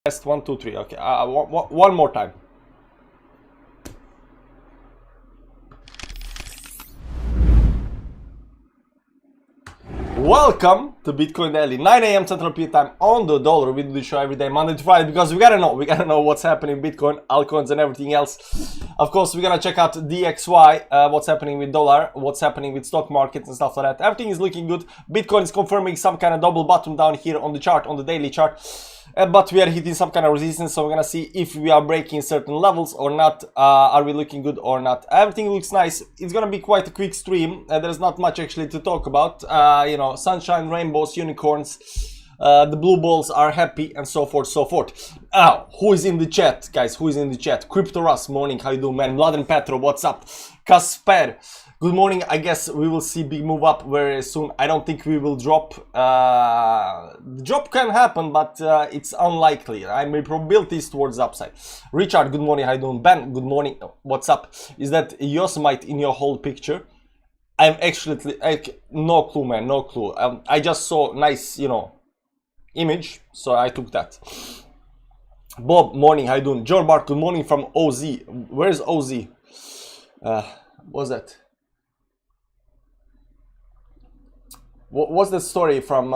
Test 1, 2, 3. Okay, one more time. Welcome to Bitcoin Daily, 9 a.m. Central European Time on the dollar. We do the show every day, Monday to Friday, because we gotta know what's happening in Bitcoin, altcoins, and everything else. Of course, we're gonna check out DXY, what's happening with dollar, what's happening with stock markets and stuff like that. Everything is looking good. Bitcoin is confirming some kind of double bottom down here on the chart, on the daily chart. But we are hitting some kind of resistance, so we're gonna see if we are breaking certain levels or not. Are we looking good or not? Everything looks nice. It's gonna be quite a quick stream. There's not much actually to talk about. You know, sunshine, rainbows, unicorns. The blue balls are happy, and so forth, so forth. Who is in the chat, guys? Who is in the chat? Crypto Russ, morning. How you doing, man? Vlad Petro, what's up? Kasper. Good morning. I guess we will see big move up very soon. I don't think we will drop. The drop can happen, but it's unlikely. I mean, probability is towards the upside. Richard, good morning. How you doing? Ben, good morning. What's up? Is that Yosemite in your whole picture? I'm actually no clue, man. No clue. I just saw nice, you know, image, so I took that. Bob, morning. How you doing? Joe Bart, good morning from OZ. Where's OZ? What's that? What's the story from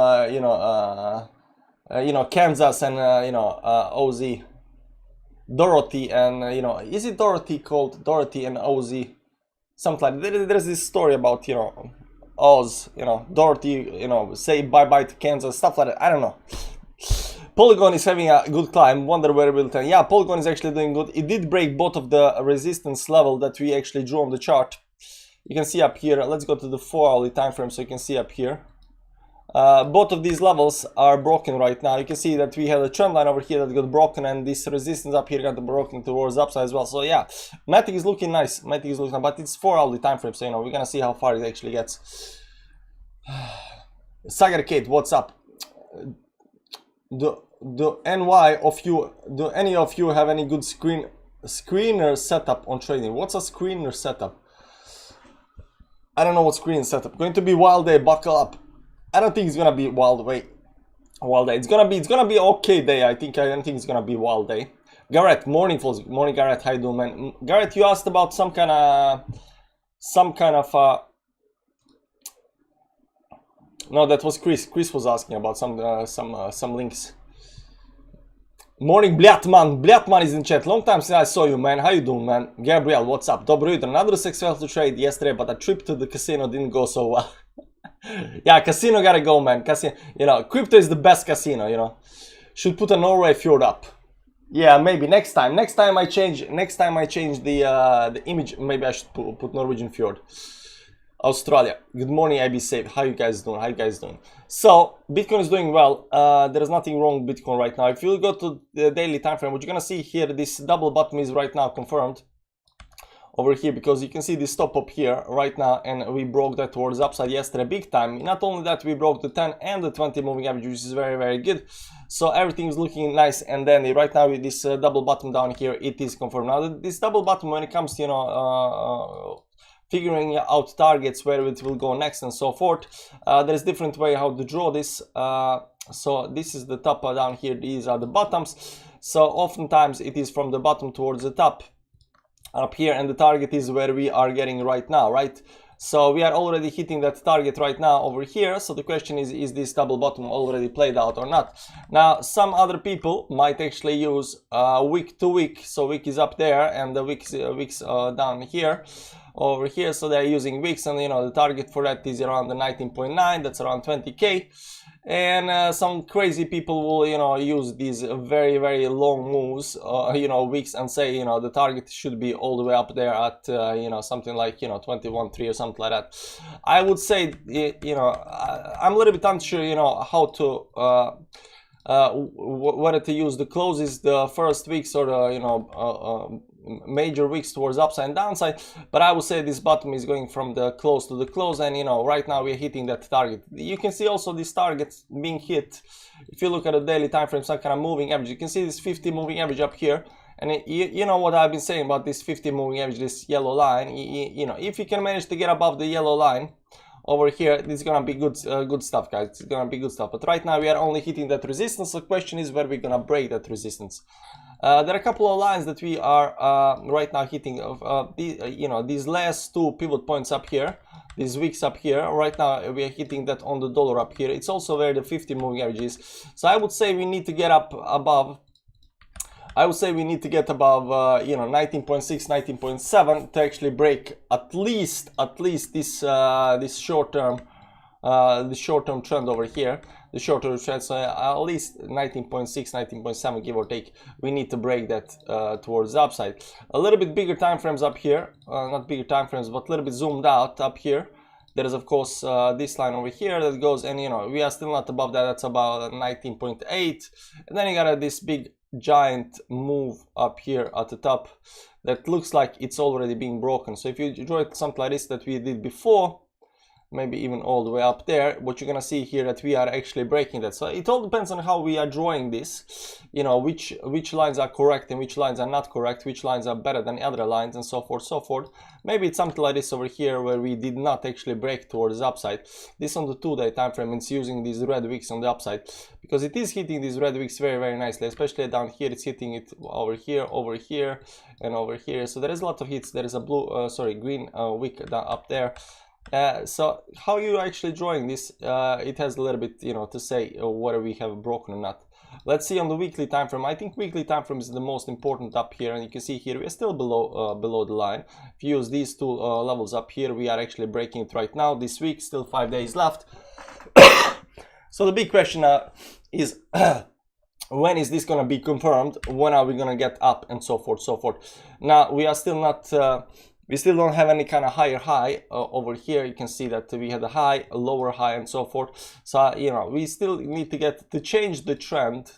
Kansas and OZ, Dorothy and is it Dorothy called Dorothy and OZ, something like that. There's this story about Oz, Dorothy, say bye bye to Kansas, stuff like that. I don't know. Polygon is having a good climb. Wonder where it will turn. Yeah, Polygon is actually doing good. It did break both of the resistance level that we actually drew on the chart. You can see up here. Let's go to the 4-hourly time frame so you can see up here. Both of these levels are broken right now. You can see that we have a trend line over here that got broken, and this resistance up here got broken towards the upside as well. So yeah, Matic is looking nice. Matic is looking nice, but it's 4-hourly time frame, so we're gonna see how far it actually gets. Sagar Kate, what's up? Do any of you have any good screener setup on trading? What's a screener setup? I don't know what screen setup. Going to be wild day. Buckle up. I don't think it's gonna be wild day. It's gonna be okay day. I don't think it's gonna be wild day. Garrett, morning Garrett. How you doing, man? Garrett, you asked about some kind of no, that was Chris. Chris was asking about some links. Morning, Blatman. Blatman is in chat. Long time since I saw you, man. How you doing, man? Gabriel, what's up? Dobro jutro. Another successful trade yesterday, but a trip to the casino didn't go so well. Yeah, casino gotta go, man. Casino, crypto is the best casino. Should put a Norway fjord up. Yeah, maybe next time. Next time I change the image. Maybe I should put Norwegian fjord. Australia, good morning. I be safe. How you guys doing? So Bitcoin is doing well. There is nothing wrong with Bitcoin right now. If you go to the daily time frame, what you're gonna see here, this double bottom is right now confirmed over here, because you can see this stop up here right now, and we broke that towards the upside yesterday big time. Not only that, we broke the 10 and the 20 moving average, which is very, very good. So everything is looking nice, and then right now with this double bottom down here, it is confirmed. Now this double bottom, when it comes to figuring out targets where it will go next and so forth, there's different way how to draw this. So this is the top down here, these are the bottoms. So oftentimes it is from the bottom towards the top up here, and the target is where we are getting right now, right? So we are already hitting that target right now over here. So the question is this double bottom already played out or not? Now some other people might actually use week to week. So week is up there and the weeks down here over here, so they're using wicks, and the target for that is around the 19.9. that's around 20k. And some crazy people will use these very, very long moves, wicks, and say the target should be all the way up there at something like 21.3 or something like that. I would say I'm a little bit unsure how to whether to use the closes, the first weeks, or the major wicks towards upside and downside, but I would say this bottom is going from the close to the close, and right now we're hitting that target. You can see also these targets being hit. If you look at the daily time frame, some kind of moving average, you can see this 50 moving average up here, and you know what I've been saying about this 50 moving average, this yellow line. If you can manage to get above the yellow line over here, this is gonna be good, good stuff, guys. It's gonna be good stuff. But right now we are only hitting that resistance. The question is where we're gonna break that resistance. There are a couple of lines that we are right now hitting. These last two pivot points up here, these wicks up here. Right now we are hitting that on the dollar up here. It's also where the 50 moving average is. So I would say we need to get up above. I would say we need to get above 19.6, 19.7 to actually break at least this short-term trend over here, the short-term trend. So at least 19.6, 19.7, give or take, we need to break that towards the upside. A little bit bigger time frames up here, not bigger time frames, but a little bit zoomed out up here. There is of course this line over here that goes, and we are still not above that. That's about 19.8, and then you got this big giant move up here at the top that looks like it's already being broken. So if you draw it something like this that we did before, maybe even all the way up there, what you're gonna see here that we are actually breaking that. So it all depends on how we are drawing this, which lines are correct and which lines are not correct, which lines are better than other lines, and so forth, so forth. Maybe it's something like this over here where we did not actually break towards the upside. This on the 2-day time frame, it's using these red wicks on the upside, because it is hitting these red wicks very, very nicely, especially down here. It's hitting it over here, and over here. So there is a lot of hits. There is a green wick up there. So how you actually drawing this, it has a little bit to say whether we have broken or not. Let's see on the weekly time frame. I think weekly time frame is the most important up here, and you can see here we are still below the line. If you use these two levels up here, we are actually breaking it right now this week. Still 5 days left. So the big question is when is this going to be confirmed? When are we going to get up, and so forth, so forth. Now we are still not we still don't have any kind of higher high over here. You can see that we had a high, a lower high, and so forth. So we still need to change the trend,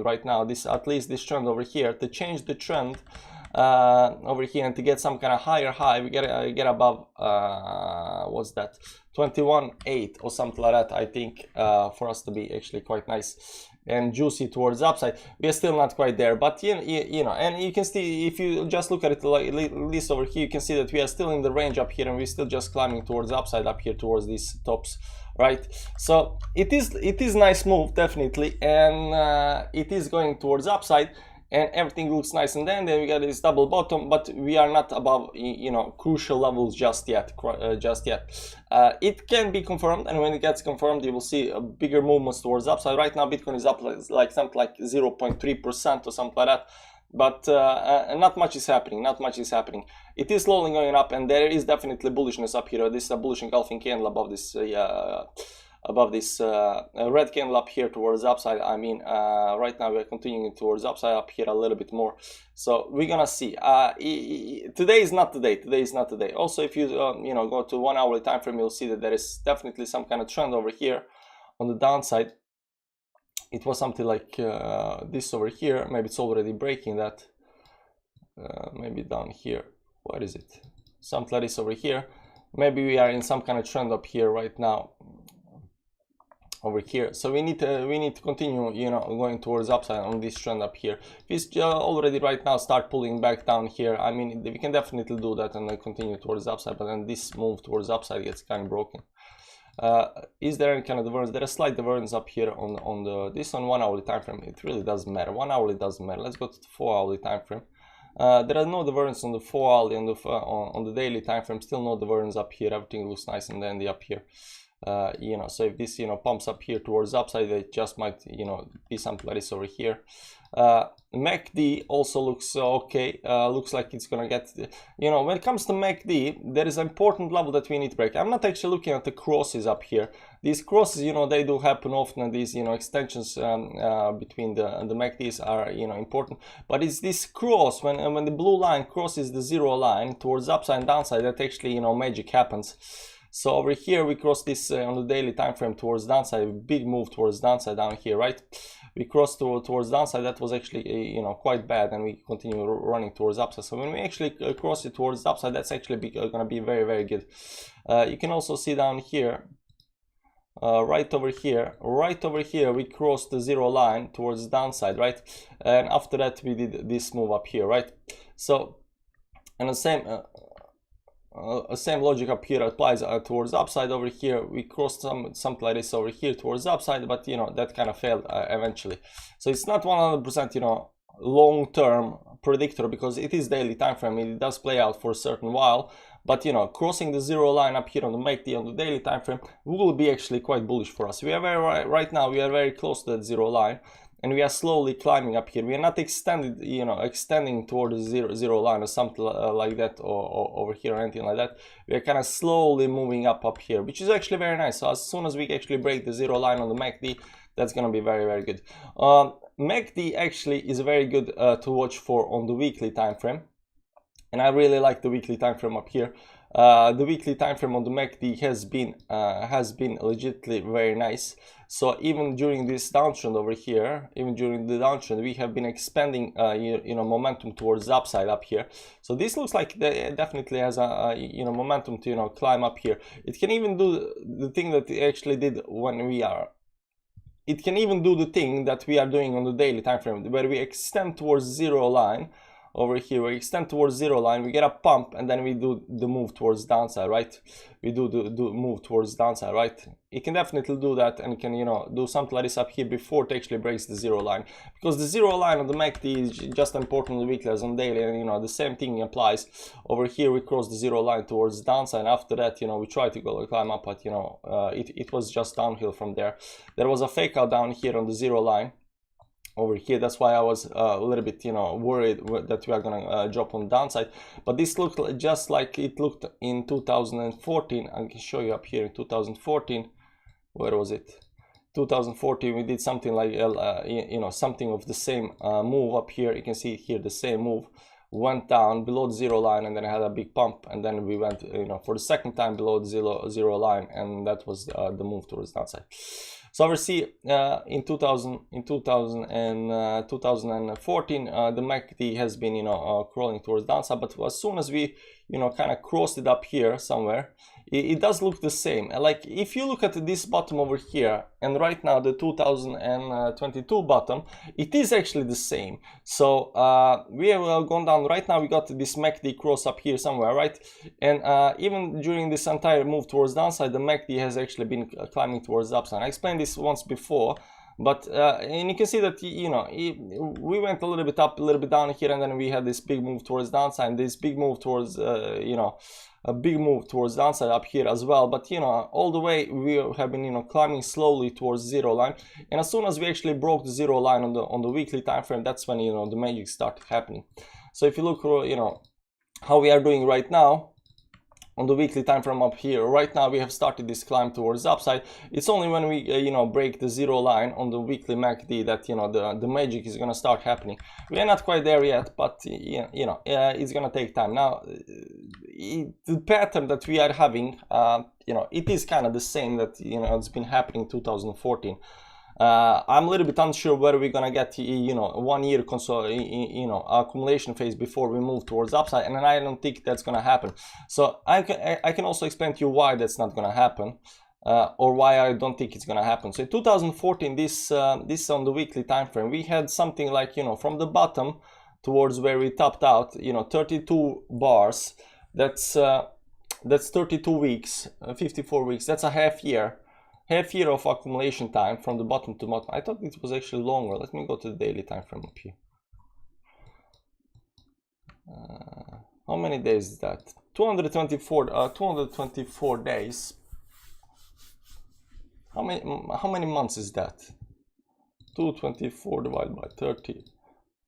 right now. At least this trend over here, to change the trend over here, and to get some kind of higher high, we gotta get above what's that, 21.8 or something like that, I think, for us to be actually quite nice and juicy towards the upside. We are still not quite there, but and you can see, if you just look at it like this over here, you can see that we are still in the range up here, and we're still just climbing towards the upside up here towards these tops, right? So it is nice move, definitely, and it is going towards the upside, and everything looks nice. And then we got this double bottom, but we are not above crucial levels just yet. It can be confirmed, and when it gets confirmed, you will see a bigger movements towards the upside. Right now Bitcoin is up like something like 0.3% or something like that, but not much is happening. It is slowly going up, and there is definitely bullishness up here. This is a bullish engulfing candle above this red candle up here towards the upside. I mean, right now we're continuing towards the upside up here a little bit more. So we're gonna see. Today is not the day. Also, if you go to 1 hourly time frame, you'll see that there is definitely some kind of trend over here on the downside. It was something like this over here. Maybe it's already breaking that. Maybe down here. What is it? Something like this over here. Maybe we are in some kind of trend up here right now. Over here, so we need to continue going towards upside on this trend up here. If it's already right now start pulling back down here, I mean, we can definitely do that and then continue towards the upside, but then this move towards the upside gets kind of broken. Is there any kind of divergence? There is slight divergence up here on this on 1 hourly time frame. It really doesn't matter. 1 hourly doesn't matter. Let's go to the 4 hourly time frame. There are no divergence on the 4 hourly and on the daily time frame. Still no divergence up here. Everything looks nice and dandy up here. So if this pumps up here towards the upside, it just might be something like this over here. MACD also looks okay. Looks like it's gonna get when it comes to MACD, there is an important level that we need to break. I'm not actually looking at the crosses up here. These crosses, they do happen often, and these extensions between the MACDs are important, but it's this cross when the blue line crosses the zero line towards the upside and downside, that actually magic happens. So over here we cross this on the daily time frame towards downside, a big move towards downside down here, right? We crossed towards downside. That was actually quite bad, and we continue running towards upside. So when we actually cross it towards upside, that's actually going to be very, very good. You can also see down here, right over here we crossed the zero line towards downside, right? And after that we did this move up here, right? So and the same same logic up here applies towards upside. Over here we crossed something like this over here towards upside, but you know, that kind of failed eventually. So it's not 100%, you know, long-term predictor, because it is daily time frame. It does play out for a certain while, but you know, crossing the zero line up here on the MACD on the daily time frame will be actually quite bullish for us. We are right now we are very close to that zero line, and we are slowly climbing up here. We are not extending toward the zero line or something like that, or over here or anything like that. We are kind of slowly moving up here, which is actually very nice. So as soon as we actually break the zero line on the MACD, that's going to be very, very good. MACD actually is very good to watch for on the weekly time frame, and I really like the weekly time frame up here. The weekly time frame on the MACD has been legitimately very nice. So even during this downtrend over here, even during the downtrend, we have been expanding you know, momentum towards the upside up here. So this looks like it definitely has a you know, momentum to, you know, climb up here. It can even do the thing that it actually did when we are. It can even do the thing that we are doing on the daily time frame, where we extend towards zero line. Over here we extend towards zero line, we get a pump, and then we do the move towards downside, right? We do move towards downside, right? It can definitely do that, and can, you know, do something like this up here before it actually breaks the zero line, because the zero line on the MACD is just important on the weekly as on daily, and you know, the same thing applies. Over here we cross the zero line towards downside, and after that, you know, we try to go climb up, but you know, it was just downhill from there. There was a fake out down here on the zero line over here. That's why I was a little bit, you know, worried that we are gonna drop on the downside. But this looked just like it looked in 2014. I can show you up here in 2014. Where was it? 2014 we did something like you know, something of the same move up here. You can see here the same move. Went down below the zero line, and then I had a big pump, and then we went, you know, for the second time below the zero line, and that was the move towards downside. So obviously in 2014 the MACD has been, you know, crawling towards downside, but as soon as we, you know, kind of crossed it up here somewhere, it does look the same. Like if you look at this bottom over here, and right now the 2022 bottom, it is actually the same. So we have gone down. Right now we got this MACD cross up here somewhere, right? And even during this entire move towards downside, the MACD has actually been climbing towards the upside. I explained this once before, but and you can see that, you know, we went a little bit up, a little bit down here, and then we had this big move towards downside, and this big move towards you know, a big move towards downside up here as well. But you know, all the way we have been, you know, climbing slowly towards zero line, and as soon as we actually broke the zero line on the weekly time frame, that's when, you know, the magic started happening. So if you look, you know, how we are doing right now on the weekly time frame up here, right now we have started this climb towards the upside. It's only when we you know, break the zero line on the weekly MACD that, you know, the magic is gonna start happening. We are not quite there yet, but you know, it's gonna take time. Now the pattern that we are having, you know, it is kind of the same that, you know, it's been happening in 2014. I'm a little bit unsure whether we're gonna get, you know, 1 year you know, accumulation phase before we move towards upside, and I don't think that's gonna happen. So I can also explain to you why that's not gonna happen, or why I don't think it's gonna happen. So in 2014, this on the weekly time frame, we had something like, you know, from the bottom towards where we topped out, you know, 32 bars. That's 32 weeks, 54 weeks. That's a half year of accumulation time from the bottom to bottom. I thought it was actually longer. Let me go to the daily time frame up here. How many days is that? 224 days. How many months is that? 224 divided by 30.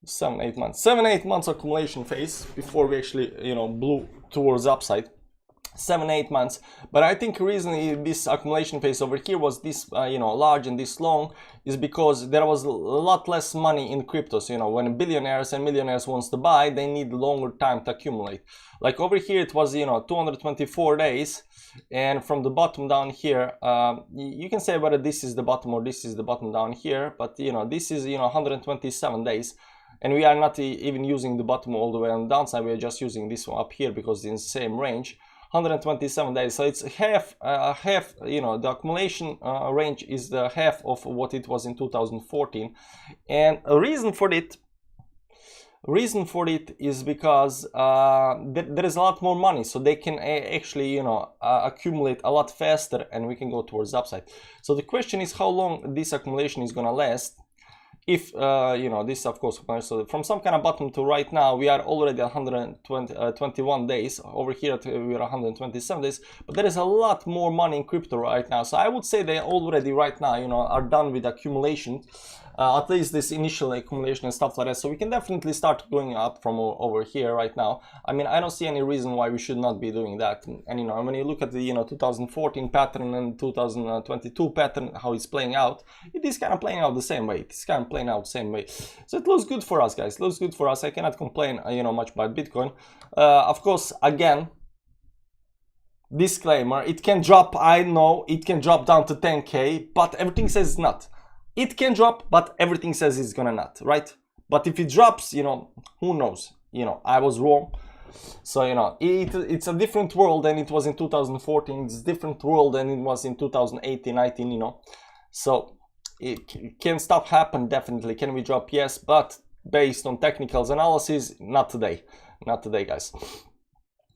7-8 months. 7-8 months accumulation phase before we actually, you know, blew towards upside. 7-8 months. But I think the reason this accumulation phase over here was this you know, large and this long is because there was a lot less money in cryptos. You know, when billionaires and millionaires wants to buy, they need longer time to accumulate. Like over here it was, you know, 224 days, and from the bottom down here, you can say whether this is the bottom or this is the bottom down here, but you know, this is, you know, 127 days. And we are not even using the bottom all the way on the downside, we are just using this one up here because it's in the same range. 127 days, so it's half, you know, the accumulation range is the half of what it was in 2014. And a reason for it Reason for it is because there is a lot more money, so they can actually, you know, accumulate a lot faster, and we can go towards the upside. So the question is how long this accumulation is gonna last. If you know, this of course, so from some kind of bottom to right now we are already 121 days. Over here we are 127 days, but there is a lot more money in crypto right now, so I would say they already right now, you know, are done with accumulation, at least this initial accumulation and stuff like that. So we can definitely start going up from over here right now. I mean, I don't see any reason why we should not be doing that. And you know, when you look at the, you know, 2014 pattern and 2022 pattern, how it's playing out, it is kind of playing out the same way. It's kind of playing out the same way. So it looks good for us, guys. It looks good for us. I cannot complain, you know, much about Bitcoin. Of course, again, disclaimer, it can drop. I know it can drop down to 10K, but everything says it's not. It can drop, but everything says it's gonna not, right? But if it drops, you know, who knows? You know, I was wrong. So, you know, it's a different world than it was in 2014. It's a different world than it was in 2018, 19, you know. So it can stuff happen, definitely. Can we drop? Yes, but based on technicals analysis, not today. Not today, guys.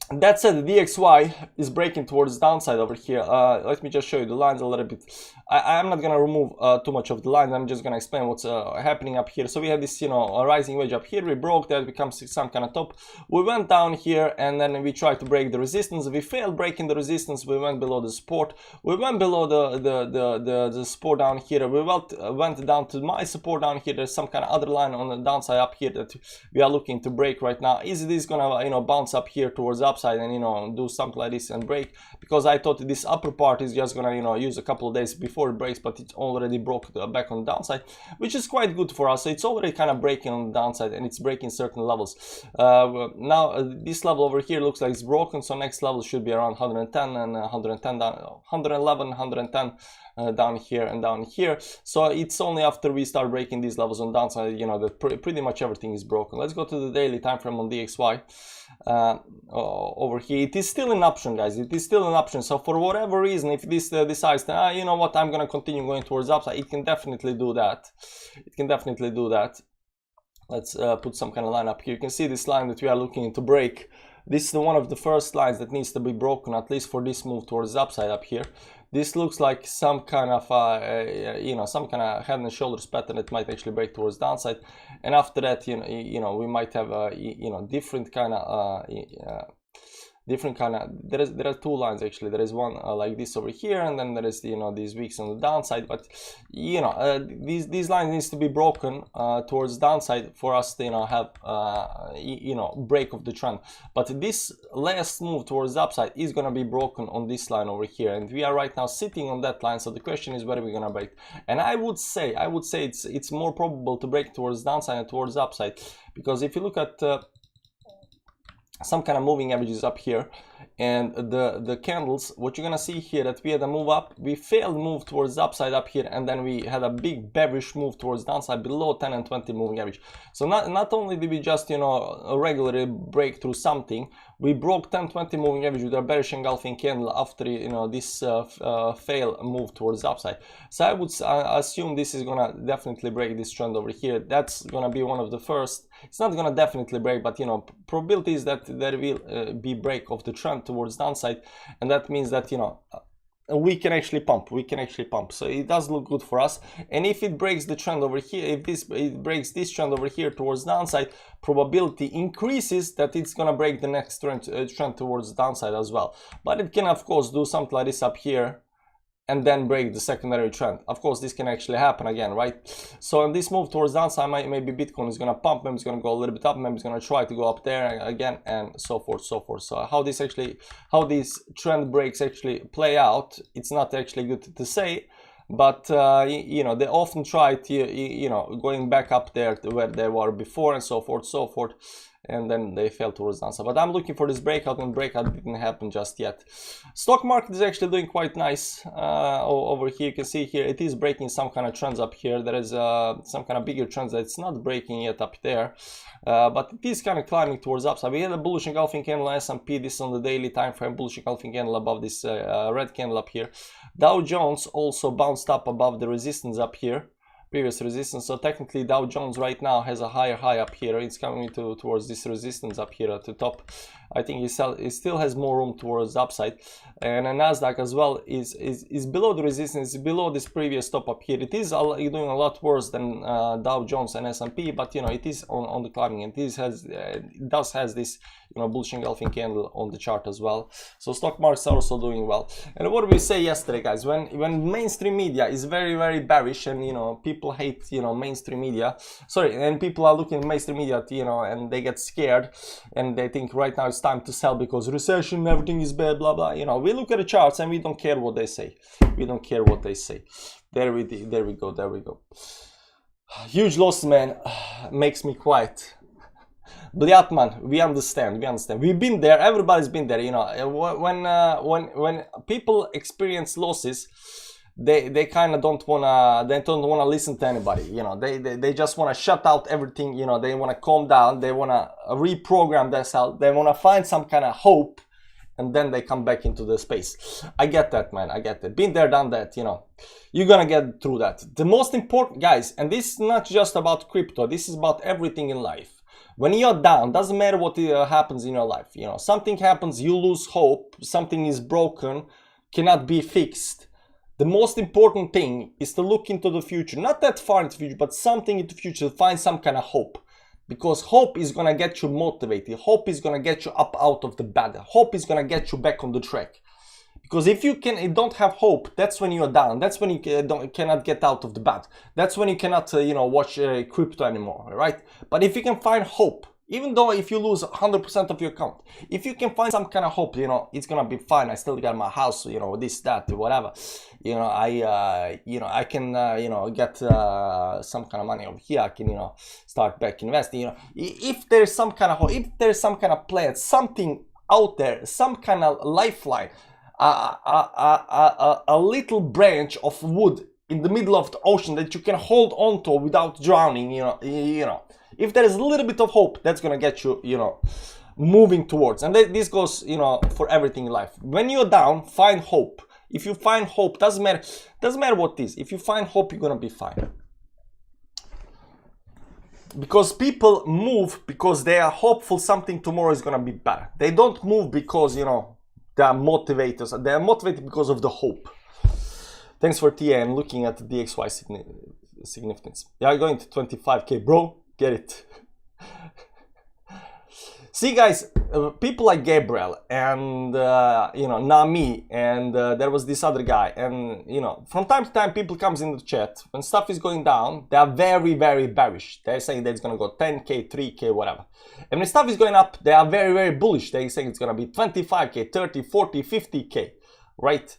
That said, the DXY is breaking towards downside over here. Let me just show you the lines a little bit. I'm not gonna remove too much of the lines. I'm just gonna explain what's happening up here. So we have this, you know, a rising wedge up here. We broke that, becomes some kind of top. We went down here and then we tried to break the resistance. We failed breaking the resistance. We went below the support. We went below the support down here. We went down to my support down here. There's some kind of other line on the downside up here that we are looking to break right now. Is this gonna, you know, bounce up here towards upside and, you know, do something like this and break? Because I thought this upper part is just gonna, you know, use a couple of days before it breaks, but it already broke back on the downside, which is quite good for us. So it's already kind of breaking on the downside and it's breaking certain levels. Now this level over here looks like it's broken, so next level should be around 110 and 110 down, 111, 110 down here and down here. So it's only after we start breaking these levels on downside, you know, that pretty much everything is broken. Let's go to the daily time frame on DXY. Over here it is still an option, guys. It is still an option. So for whatever reason, if this decides that, you know what, I'm gonna continue going towards upside, it can definitely do that. It can definitely do that. Let's put some kind of line up here. You can see this line that we are looking to break. This is one of the first lines that needs to be broken, at least for this move towards the upside up here. This looks like some kind of you know, some kind of head and shoulders pattern that might actually break towards downside, and after that, you know, we might have you know, different kind of there are two lines actually. There is one like this over here, and then there is, you know, these weeks on the downside. But you know, these lines needs to be broken towards downside for us to, you know, have you know, break of the trend. But this last move towards the upside is gonna be broken on this line over here, and we are right now sitting on that line. So the question is whether we're gonna break. And I would say it's more probable to break towards downside and towards the upside, because if you look at some kind of moving averages up here and the candles, what you're gonna see here, that we had a move up, we failed move towards the upside up here, and then we had a big bearish move towards downside below 10 and 20 moving average. So not only did we just, you know, regularly break through something, we broke 10-20 moving average with a bearish engulfing candle after, you know, this fail move towards the upside. So I would assume this is gonna definitely break this trend over here. That's gonna be one of the first. It's not gonna definitely break, but, you know, probability is that there will be break of the trend towards downside, and that means that, you know, we can actually pump. So it does look good for us. And if it breaks the trend over here, if it breaks this trend over here towards downside, probability increases that it's gonna break the next trend towards downside as well. But it can of course do something like this up here and then break the secondary trend. Of course, this can actually happen again, right? So in this move towards downside, maybe Bitcoin is gonna pump, maybe it's gonna go a little bit up, maybe it's gonna try to go up there again, and so forth, so forth. So how these trend breaks actually play out, it's not actually good to say, but you know, they often try to, you know, going back up there to where they were before, and so forth, and then they fell towards downside. But I'm looking for this breakout, and breakout didn't happen just yet. Stock market is actually doing quite nice over here. You can see here it is breaking some kind of trends up here. There is some kind of bigger trends that it's not breaking yet up there, but it is kind of climbing towards upside. We had a bullish engulfing candle S&P. This is on the daily time frame, bullish engulfing candle above this red candle up here. Dow Jones also bounced up above the resistance up here. previous resistance. So technically Dow Jones right now has a higher high up here. It's coming towards this resistance up here at the top. I think it still has more room towards the upside. And Nasdaq as well is below the resistance, is below this previous top up here. It is doing a lot worse than Dow Jones and S&P, but you know, it is on the climbing, and it does has this, you know, bullish engulfing candle on the chart as well. So stock markets are also doing well. And what did we say yesterday, guys? When mainstream media is very bearish, and you know, people hate, you know, mainstream media, and people are looking at mainstream media, you know, and they get scared and they think right now it's time to sell because recession, everything is bad, blah blah. You know, we look at the charts and we don't care what they say. We don't care what they say. There we go. Huge loss, man. Makes me quiet. Bliat, man, we understand. We've been there. Everybody's been there. You know, when people experience losses, they kind of don't wanna listen to anybody. You know, they just wanna shut out everything. You know, they wanna calm down. They wanna reprogram themselves. They wanna find some kind of hope, and then they come back into the space. I get that, man. I get that. Been there, done that. You know, you're gonna get through that. The most important, guys, and this is not just about crypto. This is about everything in life. When you're down, doesn't matter what happens in your life. You know, something happens, you lose hope, something is broken, cannot be fixed. The most important thing is to look into the future, not that far into the future, but something into the future, to find some kind of hope. Because hope is gonna get you motivated. Hope is gonna get you up out of the bed. Hope is gonna get you back on the track. Because if you don't have hope, that's when you're down. That's when you cannot get out of the bed. That's when you cannot, you know, watch crypto anymore, right? But if you can find hope, even though if you lose 100% of your account, if you can find some kind of hope, you know, it's gonna be fine. I still got my house, you know, this, that, whatever. You know, I can, you know, get some kind of money over here. I can, you know, start back investing. You know, if there's some kind of hope, if there's some kind of plan, something out there, some kind of lifeline. A little branch of wood in the middle of the ocean that you can hold on to without drowning, you know, if there is a little bit of hope, that's gonna get you, you know, moving towards. And this goes, you know, for everything in life. When you're down, find hope. If you find hope, doesn't matter what it is. If you find hope, you're gonna be fine. Because people move because they are hopeful something tomorrow is gonna be better. They don't move because, you know, they are motivators. They are motivated because of the hope. Thanks for TA and looking at the DXY significance. Yeah, going to 25k, bro. Get it. See, guys, people like Gabriel and you know, Nami, and there was this other guy, and you know, from time to time people comes in the chat when stuff is going down. They are very bearish. They're saying that it's gonna go 10k, 3k, whatever. And when stuff is going up, they are very bullish. They're saying it's gonna be 25k, 30, 40, 50k, right?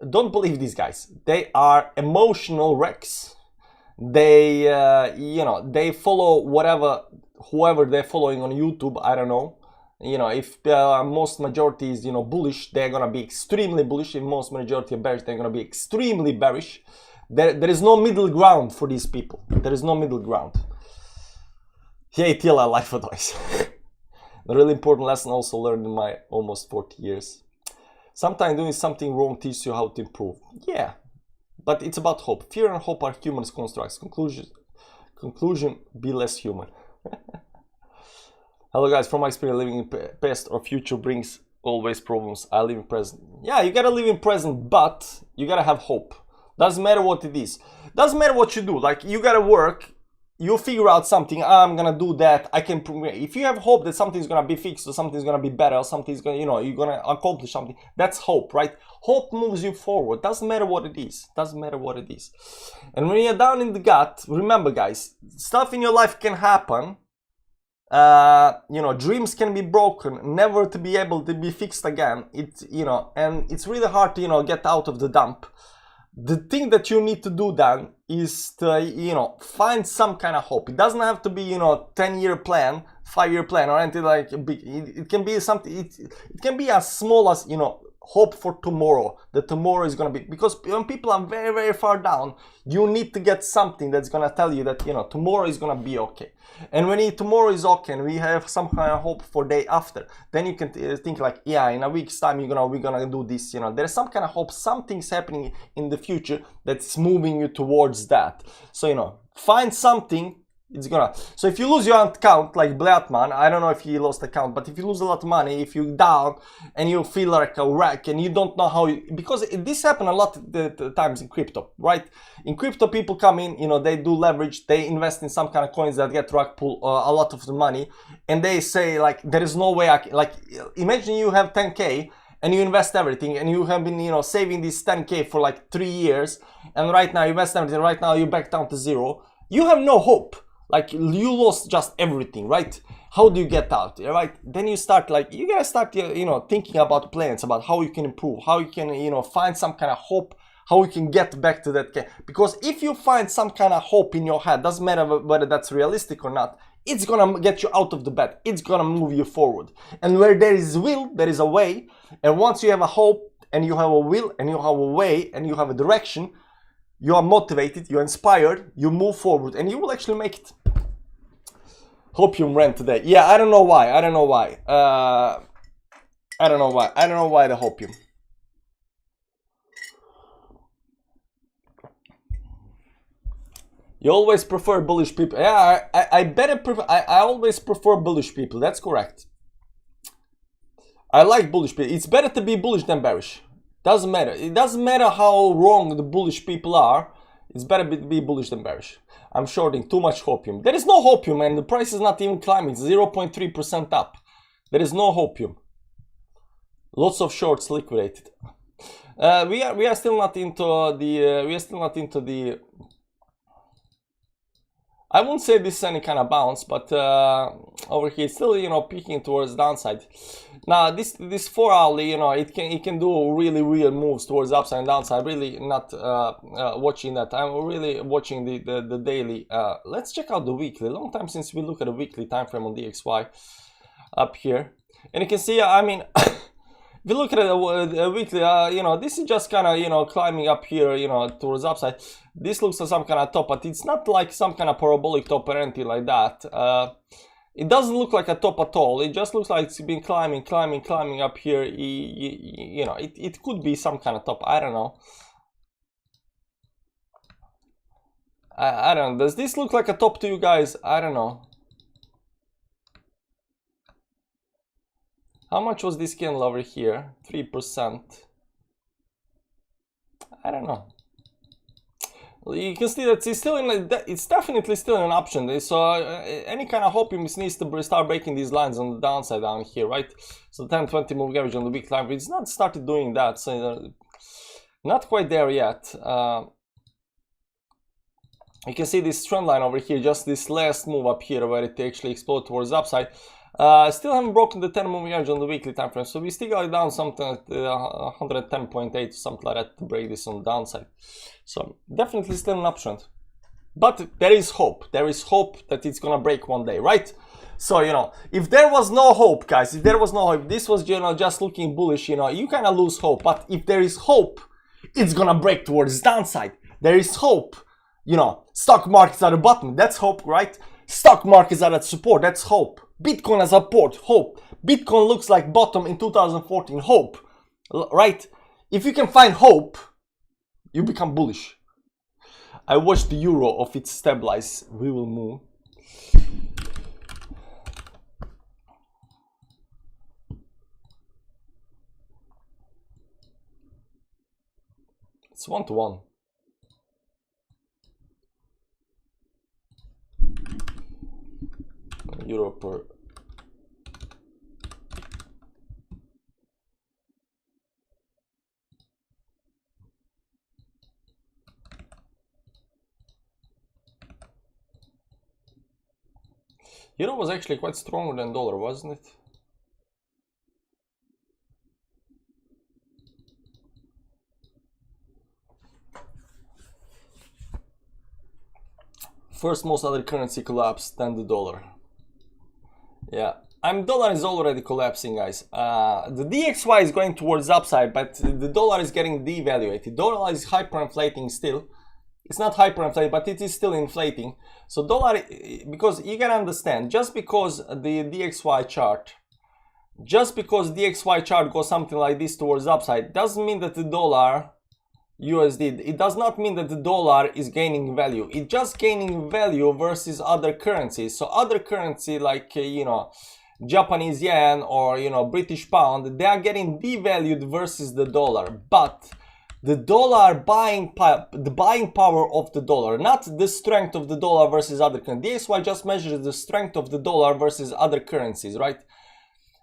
Don't believe these guys. They are emotional wrecks. They you know, they follow whoever they're following on YouTube. I don't know, you know, if most majority is, you know, bullish, they're gonna be extremely bullish. If most majority are bearish, they're gonna be extremely bearish. There is no middle ground for these people. There is no middle ground. Hey, Tila, life advice. A really important lesson also learned in my almost 40 years. Sometimes doing something wrong teaches you how to improve. Yeah, but it's about hope. Fear and hope are human constructs. Conclusion, be less human. Hello guys, from my experience, living in past or future brings always problems. I live in present. Yeah, you gotta live in present, but you gotta have hope. Doesn't matter what it is. Doesn't matter what you do. Like, you gotta work. You figure out something. I'm gonna do that. I can. If you have hope that something's gonna be fixed or something's gonna be better or something's gonna, you know, you're gonna accomplish something. That's hope, right? Hope moves you forward. Doesn't matter what it is. Doesn't matter what it is. And when you're down in the gut, remember, guys, stuff in your life can happen. You know, dreams can be broken, never to be able to be fixed again. You know, and it's really hard to, you know, get out of the dump. The thing that you need to do then is to, you know, find some kind of hope. It doesn't have to be, you know, 10-year plan, 5-year plan, or anything like big. It can be something. It can be as small as, you know, hope for tomorrow, that tomorrow is going to be, because when people are very, very far down, you need to get something that's going to tell you that, you know, tomorrow is going to be okay. And when tomorrow is okay and we have some kind of hope for day after, then you can think like, yeah, in a week's time we're gonna do this, you know. There's some kind of hope, something's happening in the future that's moving you towards that. So, you know, find something. It's gonna, so if you lose your account like Blattman, I don't know if he lost account, but if you lose a lot of money, if you're down and you feel like a wreck and you don't know how, because this happened a lot of times in crypto, right? In crypto, people come in, you know, they do leverage, they invest in some kind of coins that get rug pull a lot of the money, and they say like, there is no way I can, like, imagine you have 10K and you invest everything and you have been, you know, saving this 10K for like 3 years, and right now you invest everything, right now you back down to zero. You have no hope. Like, you lost just everything, right? How do you get out, right? Then you start, like, you gotta start, you know, thinking about plans, about how you can improve, how you can, you know, find some kind of hope, how you can get back to that. Because if you find some kind of hope in your head, doesn't matter whether that's realistic or not, it's gonna get you out of the bed. It's gonna move you forward. And where there is will, there is a way. And once you have a hope and you have a will and you have a way and you have a direction, you are motivated, you're inspired, you move forward, and you will actually make it. Hopium ran today. Yeah, I don't know why. I don't know why. I don't know why. I don't know why the hopium. You always prefer bullish people. Yeah, I better prefer. I always prefer bullish people. That's correct. I like bullish people. It's better to be bullish than bearish. Doesn't matter. It doesn't matter how wrong the bullish people are. It's better to be bullish than bearish. I'm shorting too much hopium. There is no hopium, and the price is not even climbing. It's 0.3% up. There is no hopium. Lots of shorts liquidated. We are still not into the. I won't say this is any kind of bounce, but over here it's still, you know, peaking towards downside. Now this 4 hourly, you know, it can do really moves towards upside and downside. Really not watching that. I'm really watching the daily. Let's check out the weekly. Long time since we look at a weekly time frame on DXY up here, and you can see, I mean. If you look at a weekly, you know, this is just kind of, you know, climbing up here, you know, towards upside. This looks like some kind of top, but it's not like some kind of parabolic top or anything like that. It doesn't look like a top at all. It just looks like it's been climbing up here. You know, it could be some kind of top. I don't know. I don't know. Does this look like a top to you guys? I don't know. How much was this candle over here? 3%. I don't know. You can see that it's still in. It's definitely still an option. So any kind of hopium needs to start breaking these lines on the downside down here, right? So 10-20 moving average on the week line. It's not started doing that, so not quite there yet. You can see this trend line over here, just this last move up here where it actually exploded towards the upside. Still haven't broken the 10 moving average on the weekly time frame, so we still got down something at 110.8 or something like that to break this on the downside. So definitely still an uptrend, but there is hope. There is hope that it's gonna break one day, right? So, you know, if there was no hope, guys, if there was no hope, this was, you know, just looking bullish, you know, you kind of lose hope. But if there is hope, it's gonna break towards the downside. There is hope, you know, stock markets at the bottom, that's hope, right? Stock markets are at support, that's hope. Bitcoin as support, hope. Bitcoin looks like bottom in 2014, hope, right? If you can find hope, you become bullish. I watched the euro of its stabilize. We will move. It's 1-to-1. Euro per. Euro was actually quite stronger than dollar, wasn't it? First most other currency collapsed, then the dollar. Yeah, Dollar is already collapsing, guys. The DXY is going towards upside, but the dollar is getting devaluated. Dollar is hyperinflating still. It's not hyperinflated, but it is still inflating. So dollar, because you can understand, just because the DXY chart goes something like this towards upside, doesn't mean that the dollar USD, it does not mean that the dollar is gaining value. It's just gaining value versus other currencies. So other currency like you know, Japanese yen or you know, British pound, they are getting devalued versus the dollar. But the dollar buying power of the dollar, not the strength of the dollar versus other currencies. DXY just measures the strength of the dollar versus other currencies, right?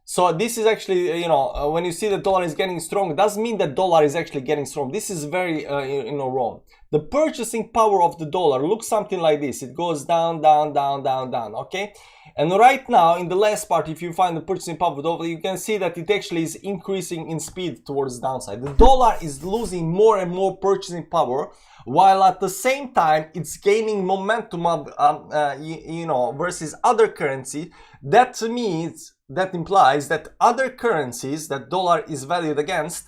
So this is actually, you know, when you see the dollar is getting strong, it doesn't mean that dollar is actually getting strong. This is very, you know, wrong. The purchasing power of the dollar looks something like this. It goes down, down, down, down, down, okay? And right now, in the last part, if you find the purchasing power of the dollar, you can see that it actually is increasing in speed towards the downside. The dollar is losing more and more purchasing power, while at the same time, it's gaining momentum, you know, versus other currency. That to me, that implies that other currencies that dollar is valued against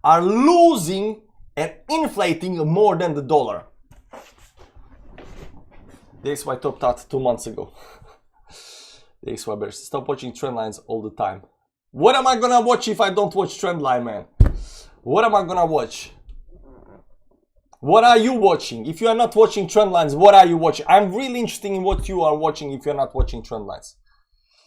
are losing and inflating more than the dollar. The XY topped out 2 months ago. The XY bears. Stop watching trend lines all the time. What am I gonna watch if I don't watch trend line, man? What am I gonna watch? What are you watching? If you are not watching trend lines, what are you watching? I'm really interested in what you are watching if you're not watching trend lines.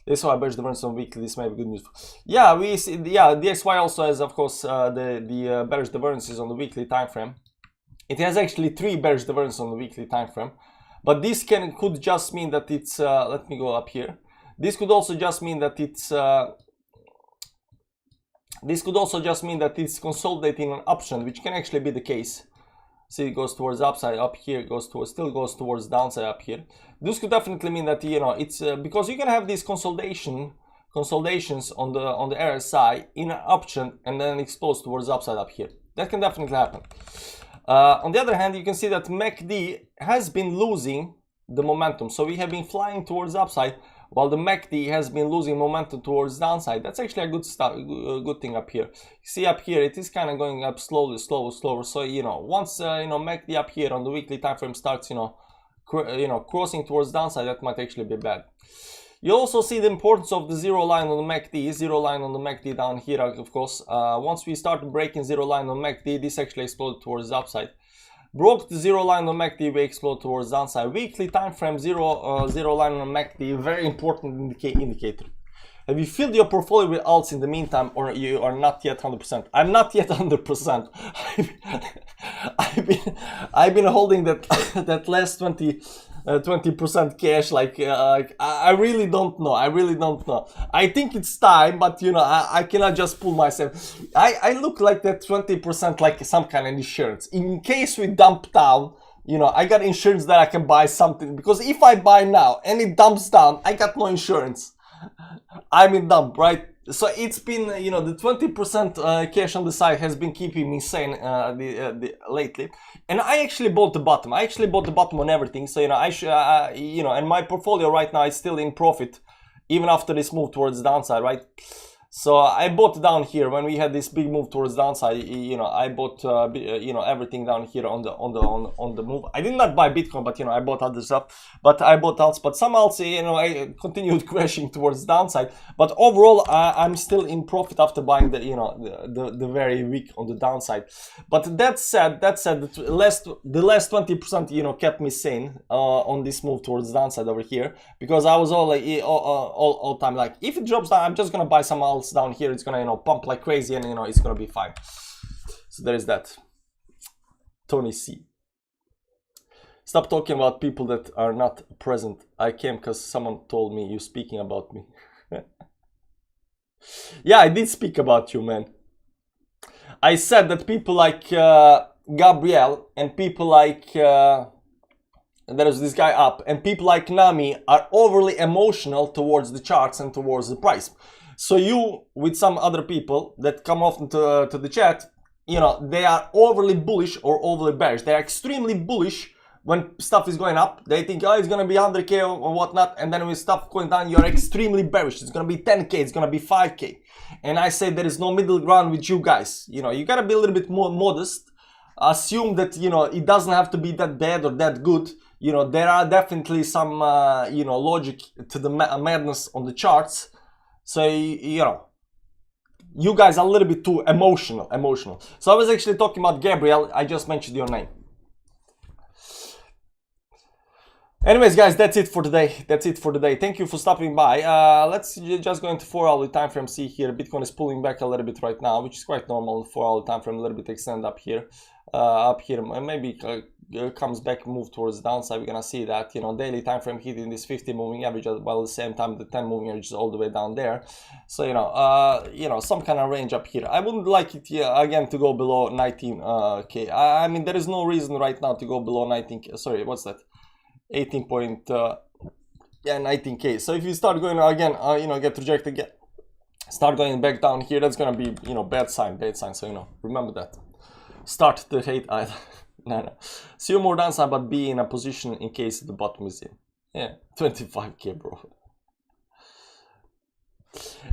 This why bearish divergence on weekly. This may be good news. Yeah, we see. Yeah, the DXY also has, of course, the bearish divergences on the weekly time frame. It has actually 3 bearish divergences on the weekly time frame, but this could just mean that it's. Let me go up here. This could also just mean that it's. This could also just mean that it's consolidating an uptrend, which can actually be the case. See, it goes towards upside up here, goes towards, still goes towards downside up here. This could definitely mean that, you know, it's because you can have these consolidations on the RSI in an uptrend and then expose towards upside up here. That can definitely happen. On the other hand, you can see that MACD has been losing the momentum. So we have been flying towards upside while the MACD has been losing momentum towards downside. That's actually a good thing up here. You see up here, it is kind of going up slowly, slower. So, you know, once, you know, MACD up here on the weekly time frame starts, you know, crossing towards downside, that might actually be bad. You also see the importance of the zero line on the MACD, down here, of course. Once we start breaking zero line on MACD, this actually exploded towards the upside. Broke the zero line on MACD, we explode towards downside. Weekly time frame, zero line on MACD, very important indicator. Have you filled your portfolio with alts in the meantime, or you are not yet 100%? I'm not yet 100%. I've been holding that that last 20% cash. Like I really don't know. I think it's time, but you know, I cannot just pull myself. I look like that 20% like some kind of insurance in case we dump down. You know, I got insurance that I can buy something, because if I buy now and it dumps down, I got no insurance. I'm in dump, right? So it's been, you know, the 20% cash on the side has been keeping me sane lately. And I actually bought the bottom. On everything. So, you know, you know, and my portfolio right now is still in profit, even after this move towards downside, right? So I bought down here when we had this big move towards downside. You know, I bought you know, everything down here on the move. I did not buy Bitcoin, but you know, I bought other stuff. But I bought alts. But some alts, you know, I continued crashing towards downside. But overall, I'm still in profit after buying the, you know, the very weak on the downside. But that said, the last 20%, you know, kept me sane on this move towards downside over here, because I was all time like, if it drops down, I'm just gonna buy some alts down here. It's gonna, you know, pump like crazy, and you know, it's gonna be fine. So there is that. Tony C. Stop talking about people that are not present. I came because someone told me you speaking about me. Yeah, I did speak about you, man. I said that people like Gabriel and people like there's this guy up, and people like Nami are overly emotional towards the charts and towards the price. So you, with some other people that come often to the chat, you know, they are overly bullish or overly bearish. They are extremely bullish when stuff is going up, they think, oh, it's gonna be 100K or whatnot, and then when stuff going down, you're extremely bearish. It's gonna be 10K, it's gonna be 5K. And I say there is no middle ground with you guys. You know, you gotta be a little bit more modest. Assume that, you know, it doesn't have to be that bad or that good. You know, there are definitely some, you know, logic to the madness on the charts. So, you know, you guys are a little bit too emotional. So I was actually talking about Gabriel. I just mentioned your name. Anyways, guys, that's it for today. Thank you for stopping by. Let's just go into 4-hourly time frame. See here, Bitcoin is pulling back a little bit right now, which is quite normal. 4-hourly time frame, a little bit extend up here. Maybe comes back, move towards the downside. We're gonna see that, you know, daily time frame hitting this 50 moving average, while at the same time the 10 moving average is all the way down there. So you know, some kind of range up here. I wouldn't like it again to go below 19K. I mean, there is no reason right now to go below 19K. Sorry, what's that? 19K. So if you start going again, you know, get rejected again, start going back down here, that's gonna be, you know, bad sign. So you know, remember that. Start to hate either. No. See more downside, but be in a position in case the bottom is in. Yeah, 25K, bro.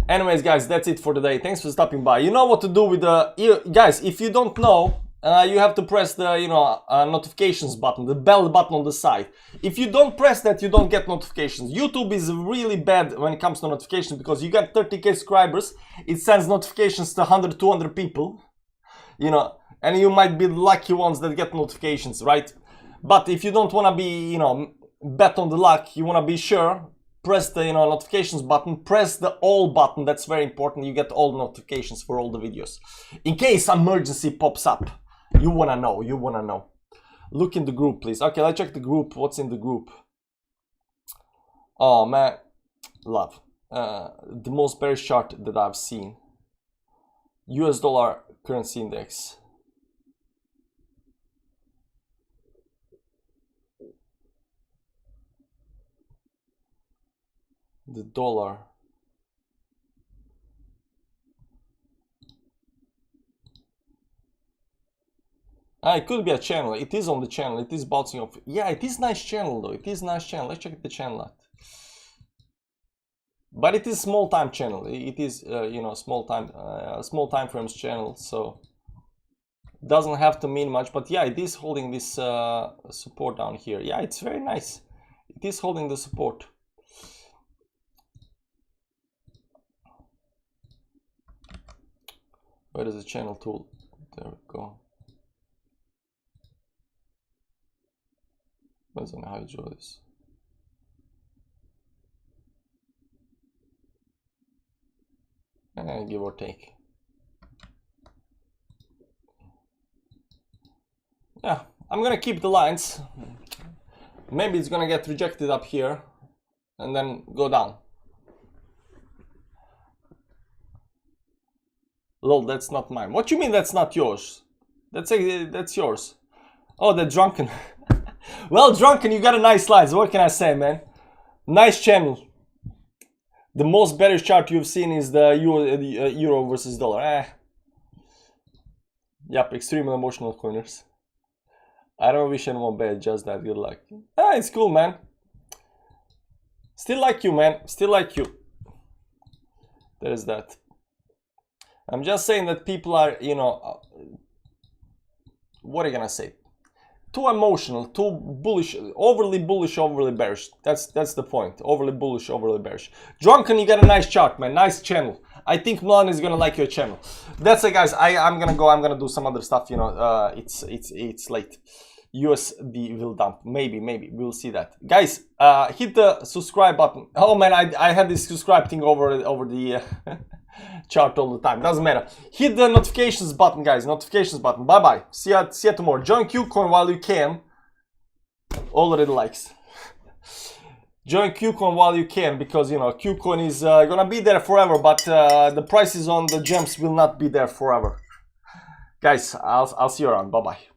Anyways, guys, that's it for today. Thanks for stopping by. You know what to do with the guys. If you don't know, you have to press the, you know, notifications button, the bell button on the side. If you don't press that, you don't get notifications. YouTube is really bad when it comes to notifications, because you got 30K subscribers, it sends notifications to 100, 200 people, you know, and you might be the lucky ones that get notifications, right? But if you don't want to be, you know, bet on the luck, you want to be sure, press the, you know, notifications button, press the all button. That's very important. You get all notifications for all the videos. In case emergency pops up, you want to know. Look in the group, please. Okay, let's check the group. What's in the group? Oh, man. Love. The most bearish chart that I've seen. US dollar currency index. The dollar. It could be a channel. It is on the channel. It is bouncing off. Yeah, it is nice channel though. It is nice channel. Let's check the channel out. But it is small time channel. It is you know, small time frames channel. So doesn't have to mean much. But yeah, it is holding this support down here. Yeah, it's very nice. It is holding the support. Where is the channel tool? There we go. Depends on how you draw this. Give or take. Yeah, I'm gonna keep the lines. Maybe it's gonna get rejected up here and then go down. Lol, that's not mine. What you mean that's not yours? That's yours. Oh, the drunken. Well, drunken, you got a nice slides. What can I say, man? Nice channel. The most bearish chart you've seen is the euro versus dollar. Yep, extremely emotional corners. I don't wish anyone bad, just that. Good luck. It's cool, man. Still like you, man. Still like you. There's that. I'm just saying that people are, you know, what are you gonna say? Too emotional, too bullish, overly bearish. That's the point. Overly bullish, overly bearish. Drunken, you got a nice chart, man. Nice channel. I think Milan is gonna like your channel. That's it, guys. I'm gonna go. I'm gonna do some other stuff. You know, it's late. USD will dump. Maybe we'll see that, guys. Hit the subscribe button. Oh man, I had this subscribe thing over the chart all the time. Doesn't matter. Hit the notifications button, guys. Notifications button. Bye bye. See ya tomorrow. Join KuCoin while you can. Already likes. Join KuCoin while you can, because you know KuCoin is gonna be there forever, but the prices on the gems will not be there forever. Guys, I'll see you around. Bye bye.